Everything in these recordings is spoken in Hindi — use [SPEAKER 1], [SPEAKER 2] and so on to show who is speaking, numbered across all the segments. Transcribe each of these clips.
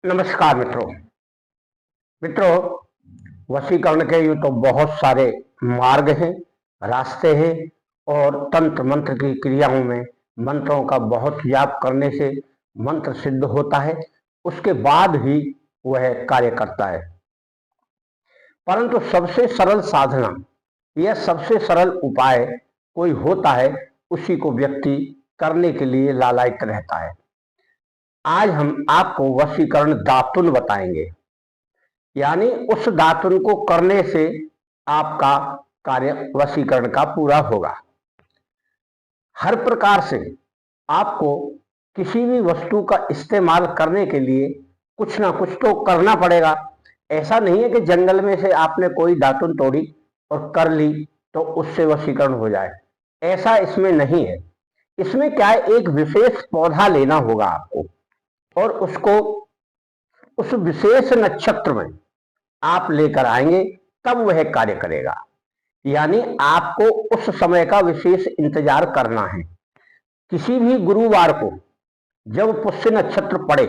[SPEAKER 1] नमस्कार मित्रों। वशीकरण के यूं तो बहुत सारे मार्ग हैं, रास्ते हैं और तंत्र मंत्र की क्रियाओं में मंत्रों का बहुत जाप करने से मंत्र सिद्ध होता है, उसके बाद ही वह कार्य करता है। परंतु सबसे सरल साधना या सबसे सरल उपाय कोई होता है, उसी को व्यक्ति करने के लिए लालायित रहता है। आज हम आपको वशीकरण दातुन बताएंगे, यानी उस दातुन को करने से आपका कार्य वशीकरण का पूरा होगा। हर प्रकार से आपको किसी भी वस्तु का इस्तेमाल करने के लिए कुछ ना कुछ तो करना पड़ेगा। ऐसा नहीं है कि जंगल में से आपने कोई दातुन तोड़ी और कर ली तो उससे वशीकरण हो जाए, ऐसा इसमें नहीं है। इसमें क्या है, एक विशेष पौधा लेना होगा आपको और उसको उस विशेष नक्षत्र में आप लेकर आएंगे, तब वह कार्य करेगा। यानी आपको उस समय का विशेष इंतजार करना है। किसी भी गुरुवार को जब पुष्य नक्षत्र पड़े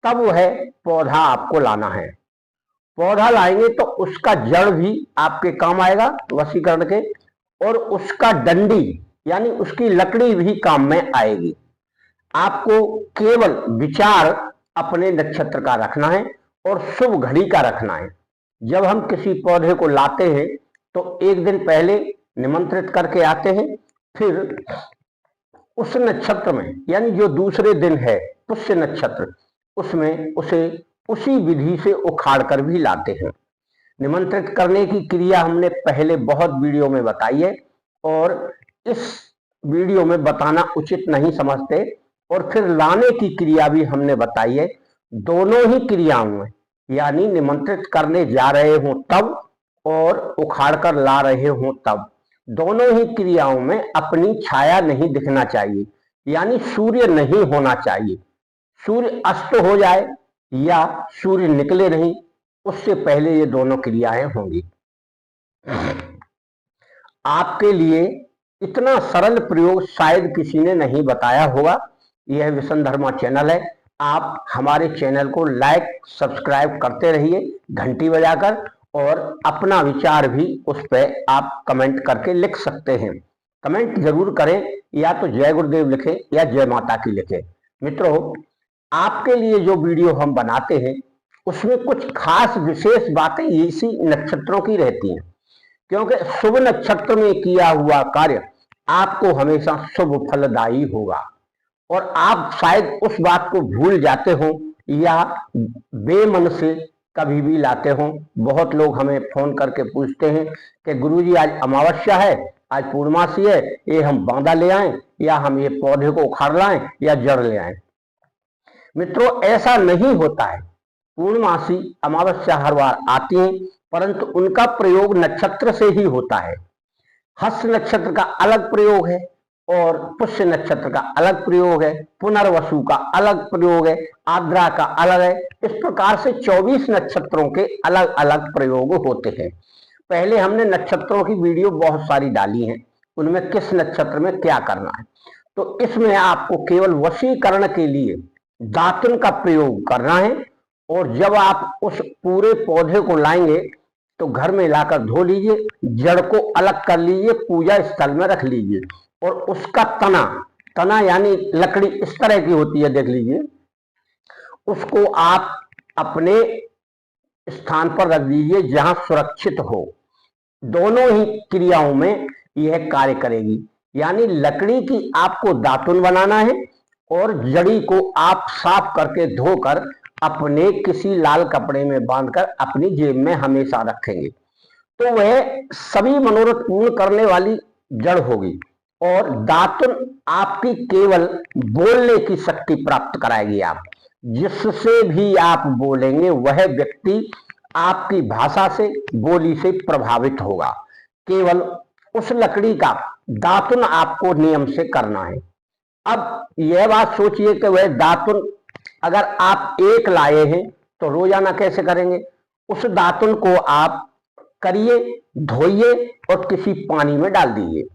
[SPEAKER 1] तब वह पौधा आपको लाना है। पौधा लाएंगे तो उसका जड़ भी आपके काम आएगा वशीकरण के, और उसका डंडी यानी उसकी लकड़ी भी काम में आएगी। आपको केवल विचार अपने नक्षत्र का रखना है और शुभ घड़ी का रखना है। जब हम किसी पौधे को लाते हैं तो एक दिन पहले निमंत्रित करके आते हैं, फिर उस नक्षत्र में यानी जो दूसरे दिन है पुष्य नक्षत्र, उसमें उसे उसी विधि से उखाड़ कर भी लाते हैं। निमंत्रित करने की क्रिया हमने पहले बहुत वीडियो में बताई है और इस वीडियो में बताना उचित नहीं समझते, और फिर लाने की क्रिया भी हमने बताई है। दोनों ही क्रियाओं में यानी निमंत्रित करने जा रहे हों तब और उखाड़ कर ला रहे हों तब, दोनों ही क्रियाओं में अपनी छाया नहीं दिखना चाहिए, यानी सूर्य नहीं होना चाहिए। सूर्य अस्त हो जाए या सूर्य निकले नहीं, उससे पहले ये दोनों क्रियाएं होंगी। आपके लिए इतना सरल प्रयोग शायद किसी ने नहीं बताया होगा। यह विशन धर्मा चैनल है, आप हमारे चैनल को लाइक सब्सक्राइब करते रहिए घंटी बजाकर, और अपना विचार भी उस पर आप कमेंट करके लिख सकते हैं। कमेंट जरूर करें, या तो जय गुरुदेव लिखें या जय माता की लिखें। मित्रों, आपके लिए जो वीडियो हम बनाते हैं उसमें कुछ खास विशेष बातें इसी नक्षत्रों की रहती हैं, क्योंकि शुभ नक्षत्र में किया हुआ कार्य आपको हमेशा शुभ फलदायी होगा। और आप शायद उस बात को भूल जाते हो या बेमन से कभी भी लाते हो। बहुत लोग हमें फोन करके पूछते हैं कि गुरुजी आज अमावस्या है, आज पूर्णमासी है, ये हम बांदा ले आएं या हम ये पौधे को उखाड़ लाएं या जड़ ले आएं। मित्रों, ऐसा नहीं होता है। पूर्णमासी अमावस्या हर बार आती है, परंतु उनका प्रयोग नक्षत्र से ही होता है। हस्त नक्षत्र का अलग प्रयोग है और पुष्य नक्षत्र का अलग प्रयोग है, पुनर्वसु का अलग प्रयोग है, आद्रा का अलग है। इस प्रकार से 24 नक्षत्रों के अलग अलग प्रयोग होते हैं। पहले हमने नक्षत्रों की वीडियो बहुत सारी डाली हैं, उनमें किस नक्षत्र में क्या करना है। तो इसमें आपको केवल वशीकरण के लिए दातुन का प्रयोग करना है, और जब आप उस पूरे पौधे को लाएंगे तो घर में लाकर धो लीजिए, जड़ को अलग कर लीजिए, पूजा स्थल में रख लीजिए, और उसका तना यानी लकड़ी इस तरह की होती है, देख लीजिए, उसको आप अपने स्थान पर रख दीजिए जहां सुरक्षित हो। दोनों ही क्रियाओं में यह कार्य करेगी। यानी लकड़ी की आपको दातुन बनाना है और जड़ी को आप साफ करके धोकर अपने किसी लाल कपड़े में बांधकर अपनी जेब में हमेशा रखेंगे, तो वह सभी मनोरथ पूर्ण करने वाली जड़ होगी। और दातुन आपकी केवल बोलने की शक्ति प्राप्त कराएगी। आप जिससे भी आप बोलेंगे वह व्यक्ति आपकी भाषा से, बोली से प्रभावित होगा। केवल उस लकड़ी का दातुन आपको नियम से करना है। अब यह बात सोचिए कि वह दातुन अगर आप एक लाए हैं तो रोजाना कैसे करेंगे। उस दातुन को आप करिए, धोइए और किसी पानी में डाल दीजिए।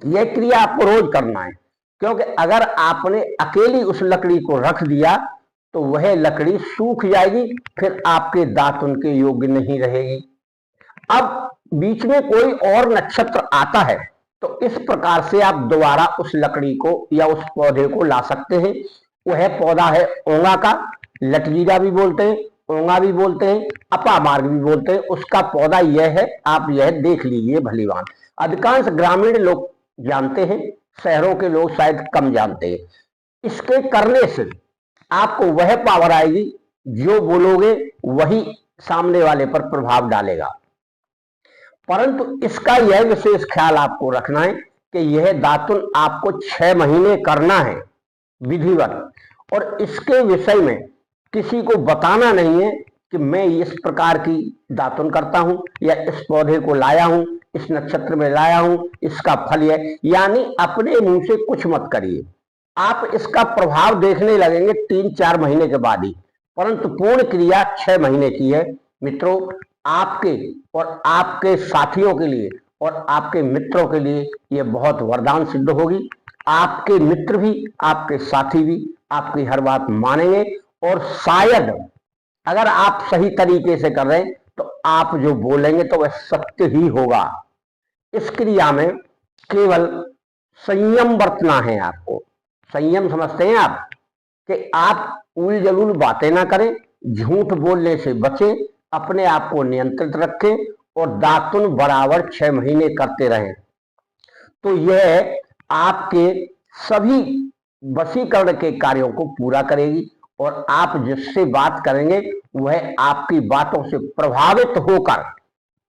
[SPEAKER 1] यह क्रिया आपको रोज करना है, क्योंकि अगर आपने अकेली उस लकड़ी को रख दिया तो वह लकड़ी सूख जाएगी, फिर आपके दातुन के योग्य नहीं रहेगी। अब बीच में कोई और नक्षत्र आता है तो इस प्रकार से आप दोबारा उस लकड़ी को या उस पौधे को ला सकते हैं। वह पौधा है ओंगा का, लटजीरा भी बोलते हैं, ओंगा भी बोलते हैं, अपामार्ग भी बोलते हैं। उसका पौधा यह है, आप यह देख लीजिए भलीभांत। अधिकांश ग्रामीण लोग जानते हैं, शहरों के लोग शायद कम जानते हैं। इसके करने से आपको वह पावर आएगी, जो बोलोगे वही सामने वाले पर प्रभाव डालेगा। परंतु इसका यह विशेष ख्याल आपको रखना है कि यह दातुन आपको 6 महीने करना है विधिवत, और इसके विषय में किसी को बताना नहीं है कि मैं इस प्रकार की दातुन करता हूं या इस पौधे को लाया हूं, इस नक्षत्र में लाया हूं, इसका फल है। यानी अपने मुंह से कुछ मत करिए। आप इसका प्रभाव देखने लगेंगे 3-4 महीने के बाद ही, परंतु पूर्ण क्रिया 6 महीने की है। मित्रों, आपके और आपके साथियों के लिए और आपके मित्रों के लिए यह बहुत वरदान सिद्ध होगी। आपके मित्र भी, आपके साथी भी आपकी हर बात मानेंगे, और शायद अगर आप सही तरीके से कर रहे हैं तो आप जो बोलेंगे तो वह सत्य ही होगा। इस क्रिया में केवल संयम बरतना है आपको। संयम समझते हैं आप, कि आप उल जलूल बातें ना करें, झूठ बोलने से बचें, अपने आप को नियंत्रित रखें और दातुन बराबर 6 महीने करते रहें। तो यह आपके सभी वशीकरण के कार्यों को पूरा करेगी, और आप जिससे बात करेंगे वह आपकी बातों से प्रभावित होकर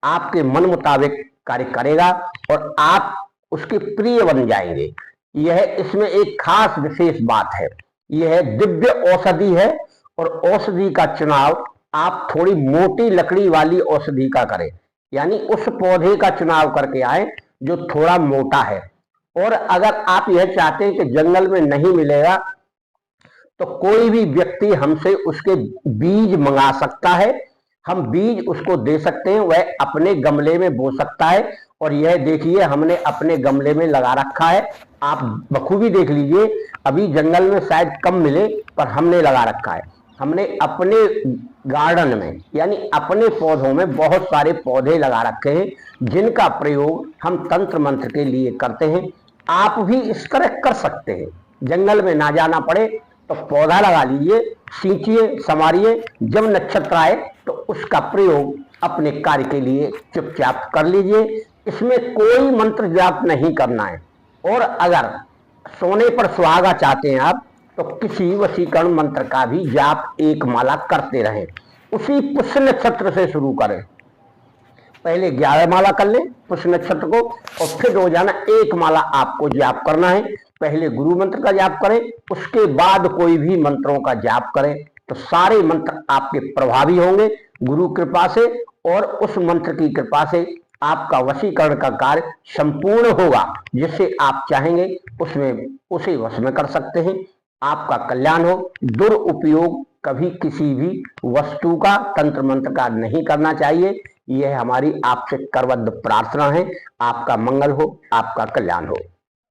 [SPEAKER 1] आपके मन मुताबिक कार्य करेगा और आप उसके प्रिय बन जाएंगे। यह इसमें एक खास विशेष बात है, यह दिव्य औषधि है, और औषधि का चुनाव आप थोड़ी मोटी लकड़ी वाली औषधि का करें। यानी उस पौधे का चुनाव करके आए जो थोड़ा मोटा है। और अगर आप यह चाहते हैं कि जंगल में नहीं मिलेगा तो कोई भी व्यक्ति हमसे उसके बीज मंगा सकता है, हम बीज उसको दे सकते हैं, वह अपने गमले में बो सकता है। और यह देखिए, हमने अपने गमले में लगा रखा है, आप बखूबी देख लीजिए। अभी जंगल में शायद कम मिले, पर हमने लगा रखा है। हमने अपने गार्डन में यानी अपने पौधों में बहुत सारे पौधे लगा रखे हैं, जिनका प्रयोग हम तंत्र मंत्र के लिए करते हैं। आप भी इस तरह कर सकते हैं, जंगल में ना जाना पड़े तो पौधा लगा लीजिए, सींचिए, संवारिए, जब नक्षत्र आए तो उसका प्रयोग अपने कार्य के लिए चुपचाप कर लीजिए। इसमें कोई मंत्र जाप नहीं करना है। और अगर सोने पर सुहागा चाहते हैं आप, तो किसी वशीकरण मंत्र का भी जाप 1 माला करते रहें। उसी पुष्य नक्षत्र से शुरू करें, पहले 11 माला कर लें पुष्य नक्षत्र को, और फिर रोजाना 1 माला आपको जाप करना है। पहले गुरु मंत्र का जाप करें, उसके बाद कोई भी मंत्रों का जाप करें, तो सारे मंत्र आपके प्रभावी होंगे गुरु कृपा से, और उस मंत्र की कृपा से आपका वशीकरण का कार्य संपूर्ण होगा। जिससे आप चाहेंगे उसमें उसे वश में कर सकते हैं। आपका कल्याण हो। दुरुपयोग कभी किसी भी वस्तु का, तंत्र मंत्र का नहीं करना चाहिए। यह हमारी आपसे करबद्ध प्रार्थना है। आपका मंगल हो, आपका कल्याण हो।